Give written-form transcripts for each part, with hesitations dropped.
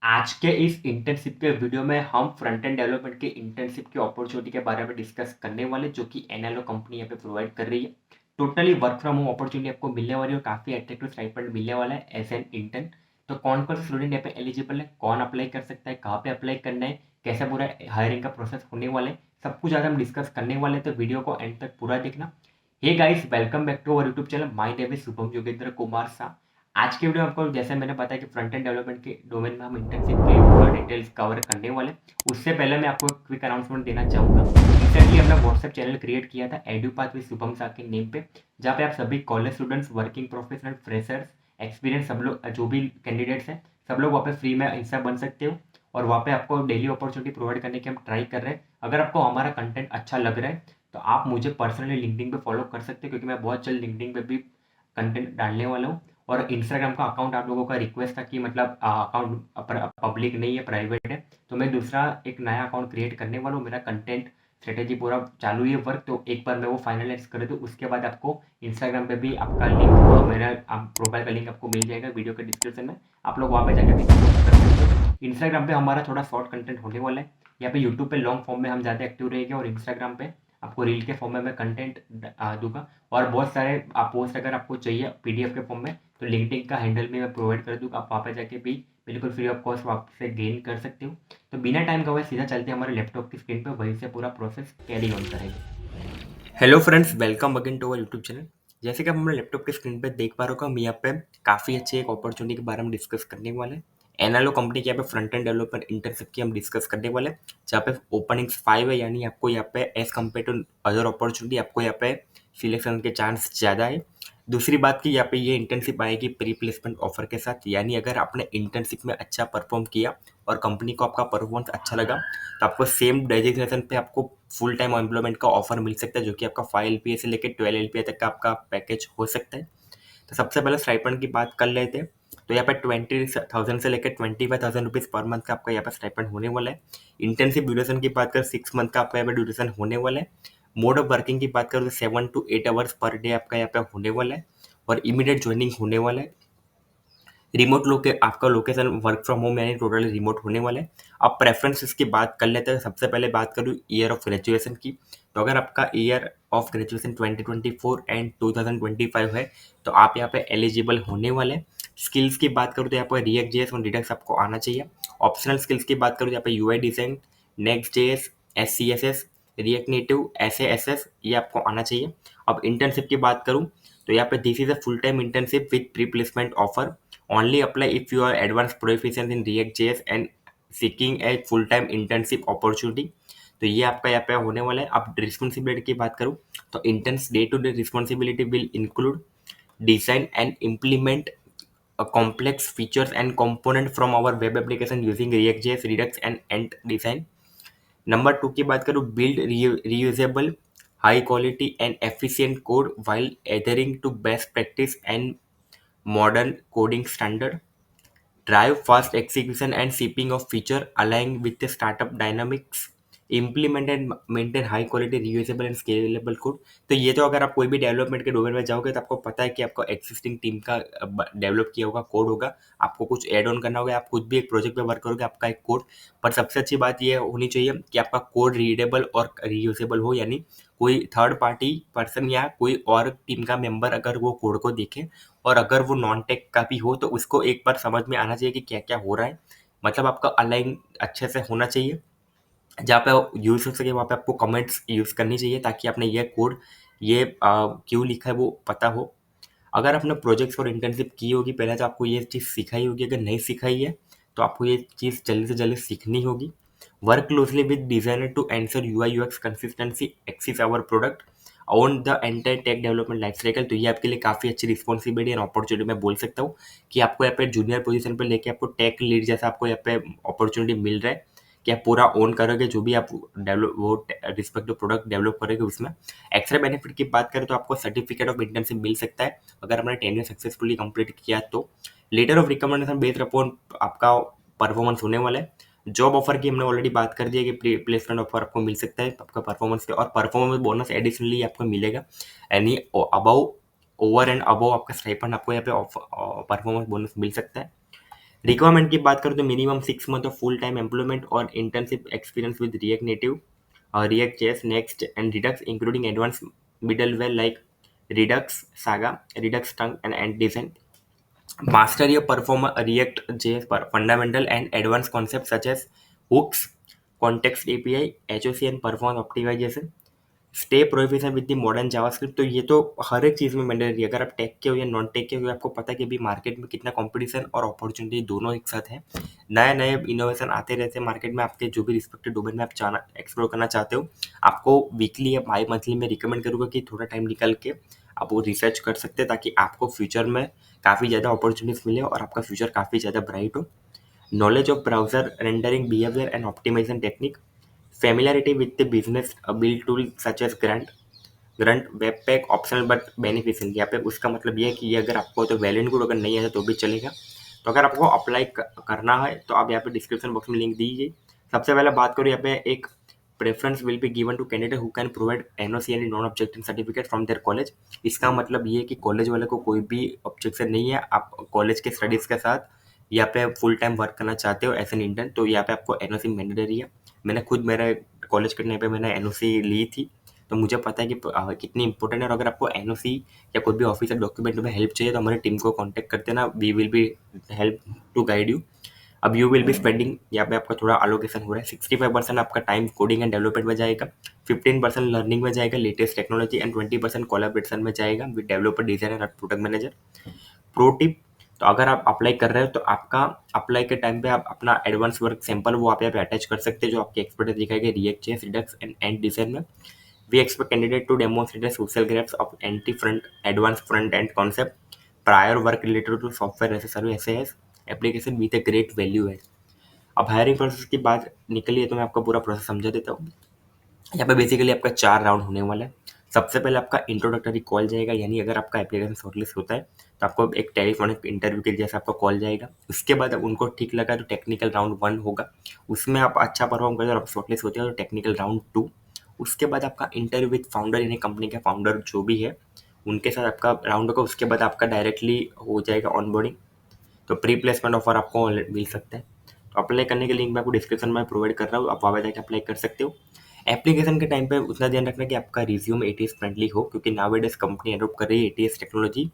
आज के इस इंटर्नशिप के वीडियो में हम फ्रंट एंड डेवलपमेंट के इंटर्नशिप की अपॉर्चुनिटी के बारे में डिस्कस करने वाले जो कि एनएलओ कंपनी यहाँ पे प्रोवाइड कर रही है। Totally work from home opportunity आपको मिलने वाली है और काफ़ी अट्रैक्टिव स्टाइपेंड मिलने वाला है एज एन इंटर्न। तो कौन कौन से स्टूडेंट यहाँ पे एलिजिबल है, कौन अप्लाई कर सकता है, कहाँ पे अप्लाई करना है, कैसे पूरा हायरिंग का प्रोसेस होने वाला है, सब कुछ आज हम डिस्कस करने वाले हैं। तो वीडियो को एंड तक पूरा देखना। Hey guys, welcome back to our YouTube channel. My name is Shubham Yogendra Kumar Shah. आज के वीडियो में आपको जैसे मैंने बताया कि फ्रंट एंड डेवलपमेंट के डोमेन में हम इंटर्नशिप के पूरा डिटेल्स कवर करने वाले। उससे पहले मैं आपको एक क्विक अनाउंसमेंट देना चाहूँगा। रिसेंटली हमने व्हाट्सएप चैनल क्रिएट किया था एडुपाथ विद शुभम शाह के नेम पे, जहाँ पे आप सभी college students, working professional, freshers, experience सब लोग जो भी कैंडिडेट्स हैं सब लोग वहाँ पे फ्री में हिस्सा बन सकते हो। और वहाँ पे आपको डेली अपॉर्चुनिटी प्रोवाइड करने की हम ट्राई कर रहे हैं। अगर आपको हमारा कंटेंट अच्छा लग रहा है तो आप मुझे पर्सनली लिंक्डइन पे फॉलो कर सकते हो, क्योंकि मैं बहुत जल्द लिंक्डइन पे भी कंटेंट डालने वाला हूँ। और इंस्टाग्राम का अकाउंट आप लोगों का रिक्वेस्ट था कि मतलब अकाउंट पब्लिक नहीं है, प्राइवेट है, तो मैं दूसरा एक नया अकाउंट क्रिएट करने वाला हूँ। मेरा कंटेंट स्ट्रेटेजी पूरा चालू ही है वर्क, तो एक बार मैं वो फाइनलाइज कर दूँ उसके बाद आपको इंस्टाग्राम पे भी आपका लिंक, मेरा प्रोफाइल का लिंक आपको मिल जाएगा वीडियो के डिस्क्रिप्शन में। आप लोग वहाँ पे जाकर भी सपोर्ट कर सकते हो। इंस्टाग्राम पे हमारा थोड़ा शॉर्ट कंटेंट होने वाला है। यहाँ पे यूट्यूब पे लॉन्ग फॉर्म में हम ज़्यादा एक्टिव रहेंगे और इंस्टाग्राम पे आपको रील के फॉर्म में मैं कंटेंट दूंगा। और बहुत सारे पोस्ट अगर आपको चाहिए पीडीएफ के फॉर्म में तो लिंक्डइन का हैंडल भी मैं प्रोवाइड कर दूंगा। आप वहाँ पे जाके भी बिल्कुल फ्री ऑफ कॉस्ट वहाँ से गेन कर सकते हो। तो बिना टाइम गवाए सीधा चलते हैं हमारे लैपटॉप की स्क्रीन पर, वहीं से पूरा प्रोसेस कैरी ऑन करेंगे। Hello friends, welcome again to our YouTube channel. जैसे कि आप हमारे लैपटॉप की स्क्रीन पे देख पा रहे हो, हम यहाँ पे काफ़ी अच्छी एक अपॉर्चुनिटी के बारे में डिस्कस करने वाले हैं। एनएलओ कंपनी के यहाँ पे फ्रंट एंड डेवलपर इंटर्नशिप की हम डिस्कस करने वाले हैं, जहाँ पे ओपनिंग्स 5 है, यानी आपको यहाँ पे as compare to other opportunity आपको यहाँ पे सिलेक्शन के चांस ज़्यादा है। दूसरी बात की यहाँ पे ये इंटर्नशिप आएगी प्री प्लेसमेंट ऑफर के साथ, यानी अगर आपने इंटर्नशिप में अच्छा परफॉर्म किया और कंपनी को आपका परफॉर्मेंस अच्छा लगा तो आपको सेम डेजिग्नेशन पे आपको फुल टाइम एम्प्लॉयमेंट का ऑफर मिल सकता है, जो कि आपका 5 LPA से लेकर 12 LPA तक का आपका पैकेज हो सकता है। तो सबसे पहले स्टाइपेंड की बात कर लेते हैं। तो यहाँ पे 20,000 से लेकर 25,000 रुपीज़ पर मंथ का आपका यहाँ पे स्टाइपेंड होने वाला है। इंटर्नशिप ड्यूरेशन की बात करें 6 मंथ का आपका यहाँ पे ड्यूरेशन होने वाला है। मोड ऑफ वर्किंग की बात करें तो 7 to 8 आवर्स पर डे आपका यहाँ पे होने वाला है और इमीडिएट ज्वाइनिंग होने वाला है। आपका लोकेशन वर्क फ्रॉम होम यानी टोटली रिमोट होने वाला है। अब प्रेफरेंसेस की बात कर लेते हैं। सबसे पहले बात करूँ ईयर ऑफ ग्रेजुएशन की, तो अगर आपका ईयर ऑफ ग्रेजुएशन 2024 एंड 2025 है तो आप यहाँ पे एलिजिबल होने वाले हैं। स्किल्स की बात करूँ तो यहाँ पर रिएक्ट जेएस और रिडक्स आपको आना चाहिए। ऑप्शनल स्किल्स की बात करूँ तो यहाँ पे UI design, next JS, SCSS, react native, SASS ये आपको आना चाहिए। अब इंटर्नशिप की बात करूँ तो यहाँ पे this is a full time internship with pre placement offer. Only apply if you are advanced proficient in React.js and seeking a full time internship opportunity। तो ये आपका यहाँ पे होने वाला है। अब रिस्पॉन्सिबिलिटी की बात करूँ तो interns day to day responsibility will include design and implement a complex features and component from our web application using React.js, Redux and Ant design। Number 2 की बात करूँ build reusable high quality and efficient code while adhering to best practice and modern coding standard। Drive fast execution and shipping of feature align with the startup dynamics। Implement and maintain high quality reusable and scalable code। तो ये तो अगर आप कोई भी development के domain में जाओगे तो आपको पता है कि आपका एक्सिस्टिंग टीम का डेवलप किया होगा कोड होगा, आपको कुछ एड ऑन करना होगा, आप खुद भी एक प्रोजेक्ट पे वर्क करोगे आपका एक कोड। पर सबसे अच्छी बात ये होनी चाहिए कि आपका कोड रीडेबल और रीयूजेबल हो, यानी कोई थर्ड पार्टी पर्सन या कोई और टीम का मेंबर अगर वो कोड को देखे और अगर वो नॉन टेक का भी हो तो उसको एक बार समझ में आना चाहिए कि क्या क्या हो रहा है। मतलब आपका अलाइन अच्छे से होना चाहिए, जहाँ पे यूज़ हो सके वहाँ पे आपको कमेंट्स यूज़ करनी चाहिए ताकि आपने ये कोड ये क्यों लिखा है वो पता हो। अगर आपने प्रोजेक्ट्स और इंटर्नशिप की होगी पहले तो आपको ये चीज़ सिखाई होगी, अगर नहीं सिखाई है तो आपको ये चीज़ जल्दी से जल्दी सीखनी होगी। Work closely with designer to ensure UI UX consistency across our product on the entire tech development life cycle. तो ये आपके लिए काफ़ी अच्छी रिस्पॉन्सिबिलिटी एंड अपॉर्चुनिटी मैं बोल सकता हूँ कि आपको यहाँ पे जूनियर पोजीशन पे लेके आपको टेक लीड जैसा आपको यहाँ पे अपॉर्चुनिटी मिल रहा है कि आप पूरा ओन करोगे जो भी आप डेवलप वो रिस्पेक्टिव प्रोडक्ट डेवलप करोगे उसमें। एक्स्ट्रा बेनिफिट की बात करें तो आपको सर्टिफिकेट ऑफ इंटर्नशिप मिल सकता है अगर हमने टेन्योर सक्सेसफुली कंप्लीट किया तो। Letter of recommendation based upon आपका परफॉर्मेंस होने वाला है। जॉब ऑफर की हमने ऑलरेडी बात कर दी है कि प्री प्लेसमेंट ऑफर आपको मिल सकता है आपका परफॉर्मेंस के, और परफॉर्मेंस बोनस एडिशनली आपको मिलेगा, यानी अबव ओवर एंड अबव आपका स्टाइपेंड आपको यहाँ पे परफॉर्मेंस बोनस मिल सकता है। रिक्वायरमेंट की बात करें तो minimum 6 month of full time employment और internship experience with React Native और React JS Next and Redux including advance middleware like Redux saga Redux thunk and design master your perform react js for fundamental and advanced concepts such as hooks context api hoc and performance optimization stay proficient with the modern JavaScript. तो ये तो हर एक चीज़ में mandatory है। अगर आप take के हो या नॉन टेक के हो, आपको पता है कि अभी मार्केट में कितना कंपटीशन और अपॉर्चुनिटी दोनों एक साथ है। नए नए इनोवेशन आते रहते हैं मार्केट में। आपके जो भी रिस्पेक्टिव डोमेन में आप चाहना एक्सप्लोर करना चाहते हो, आपको वीकली या बाई मंथली में रिकमेंड करूँगा कि थोड़ा टाइम निकाल के आप वो रिसर्च कर सकते हैं, ताकि आपको फ्यूचर में काफ़ी ज़्यादा अपॉर्चुनिटीज मिले और आपका फ्यूचर काफ़ी ज़्यादा ब्राइट हो। Knowledge of browser rendering behavior and optimization technique, familiarity with the business build tool such as Grunt, Webpack optional but beneficial. यहाँ पे उसका मतलब ये है कि ये अगर आपको तो वेल एंड गुड, अगर नहीं है तो भी चलेगा। तो अगर आपको अप्लाई करना है तो आप यहाँ पे डिस्क्रिप्शन बॉक्स में लिंक दीजिए। सबसे पहले बात करो, यहाँ पे एक preference will be given to candidate who can provide NOC and non objective certificate from their college. इसका मतलब ये है कि कॉलेज वाले को कोई भी ऑब्जेक्शन नहीं है। आप कॉलेज के स्टडीज़ के साथ यहाँ पे फुल टाइम वर्क करना चाहते हो एज एन इंटर्न, तो यहाँ पे आपको एनओसी मैंडेटरी है। मैंने खुद मेरे कॉलेज के टाइम पे मैंने एनओसी ली थी, तो मुझे पता है कि कितनी इंपॉर्टेंट है। और अगर आपको एनओसी या कोई भी ऑफिशियल डॉक्यूमेंट में हेल्प चाहिए तो हमारी टीम को कांटेक्ट करते हैं ना, we will be help to guide you. अब यू विल बी स्पेंडिंग, यहाँ पे आपका थोड़ा अलोकेशन हो रहा है। 65% आपका टाइम कोडिंग एंड डेवलपमेंट में जाएगा, 15% लर्निंग में जाएगा लेटेस्ट टेक्नोलॉजी एंड 20% कोलैबोरेशन में जाएगा विद डेवलपर डिजाइनर और प्रोडक्ट मैनेजर। प्रो टिप, तो अगर आप अप्लाई कर रहे हो तो आपका अप्लाई के टाइम पे आप अपना एडवांस वर्क सैंपल वो आप यहाँ पे अटैच कर सकते हैं, जो आपकी एक्सपर्टीज दिखाएगा react JS Redux and design में। We expect candidate to demonstrate a social graphs of anti-front, advanced front-end concept, prior work related to software as a service (SAS) application with a great value add। अब hiring process की बात निकली है तो मैं आपको पूरा प्रोसेस समझा देता हूँ। यहाँ पे बेसिकली आपका 4 राउंड होने वाला है। सबसे पहले आपका इंट्रोडक्टरी कॉल जाएगा, यानी अगर आपका एप्लीकेशन शॉर्टलिस्ट होता है तो आपको एक टेलीफोनिक इंटरव्यू के जैसा आपका कॉल जाएगा। उसके बाद अब उनको ठीक लगा तो टेक्निकल राउंड 1 होगा, उसमें आप अच्छा परफॉर्म करते हो और आप शॉर्टलिस्ट होते हो तो टेक्निकल राउंड 2। उसके बाद आपका इंटरव्यू विद फाउंडर, यानी कंपनी के फाउंडर जो भी है उनके साथ आपका राउंड होगा। उसके बाद आपका डायरेक्टली हो जाएगा ऑनबोर्डिंग, तो प्री प्लेसमेंट ऑफर आपको मिल सकता है। तो अप्लाई करने के लिंक मैं आपको डिस्क्रिप्शन में प्रोवाइड कर रहा हूँ, आप वहाँ जाकर अप्लाई कर सकते हो। एप्लीकेशन के टाइम पे उतना ध्यान रखना कि आपका रिज्यूम एटीएस फ्रेंडली हो, क्योंकि नाउअडेज कंपनी एडॉप्ट कर रही है एटीएस टेक्नोलॉजी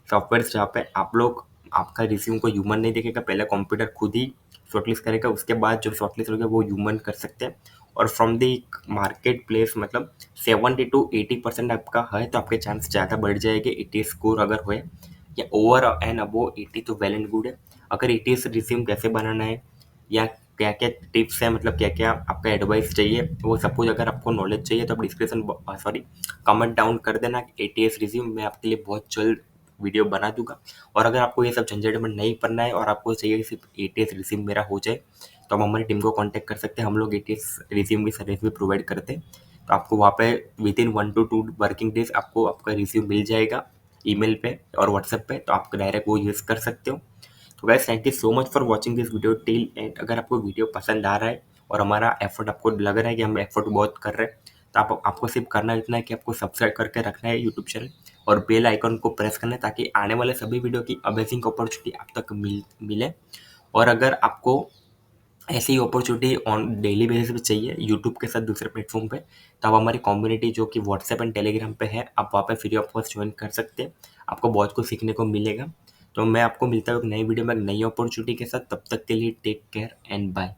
सॉफ्टवेयर, जहाँ पे आप लोग आपका रिज्यूम को ह्यूमन नहीं देखेगा, पहले कंप्यूटर खुद ही शॉर्टलिस्ट करेगा, उसके बाद जो शॉर्टलिस्ट होगा वो ह्यूमन कर सकते हैं। और फ्रॉम द मार्केट प्लेस मतलब 70 to 80% आपका है तो आपके चांस ज़्यादा बढ़ जाएंगे एटीएस स्कोर अगर हो, या ओवर एंड अबो 80 तो वेल एंड गुड है। अगर एटीएस रिज्यूम कैसे बनाना है या क्या क्या टिप्स है, मतलब क्या क्या आपका एडवाइस चाहिए, वो सपोज अगर आपको नॉलेज चाहिए तो आप डिस्क्रिप्शन सॉरी कमेंट डाउन कर देना एटीएस रिज्यूम, मैं आपके लिए बहुत जल्द वीडियो बना दूंगा। और अगर आपको ये सब झंझट में नहीं पड़ना है और आपको चाहिए कि सिर्फ एटीएस रिज्यूम मेरा हो जाए, तो आप हमारी टीम को कांटेक्ट कर सकते हैं। हम लोग एटीएस रिज्यूम की सर्विस भी प्रोवाइड करते हैं, तो आपको वहाँ पे with in 1 to 2 working days आपको आपका रिज्यूम मिल जाएगा ईमेल पे और व्हाट्सएप पे, तो आप डायरेक्ट वो यूज़ कर सकते हो। तो guys thank you so much for watching this video till and. अगर आपको वीडियो पसंद आ रहा है और हमारा एफर्ट आपको लग रहा है कि हम एफर्ट बहुत कर रहे हैं, तो आपको सिर्फ करना इतना है कि आपको सब्सक्राइब करके रखना है यूट्यूब चैनल और बेल आइकन को प्रेस करना है, ताकि आने वाले सभी वीडियो की अमेजिंग अपॉर्चुनिटी आप तक मिले। और अगर आपको ऐसी ही अपॉर्चुनिटी ऑन डेली बेसिस पे चाहिए यूट्यूब के साथ दूसरे प्लेटफॉर्म पे, तो आप हमारी कम्युनिटी जो कि व्हाट्सएप एंड टेलीग्राम पे है, आप वहाँ पे फ्री ऑफ कॉस्ट ज्वाइन कर सकते हैं। आपको बहुत कुछ सीखने को मिलेगा। तो मैं आपको मिलता हूँ एक नई वीडियो में एक नई अपॉर्चुनिटी के साथ, तब तक के लिए टेक केयर एंड बाय।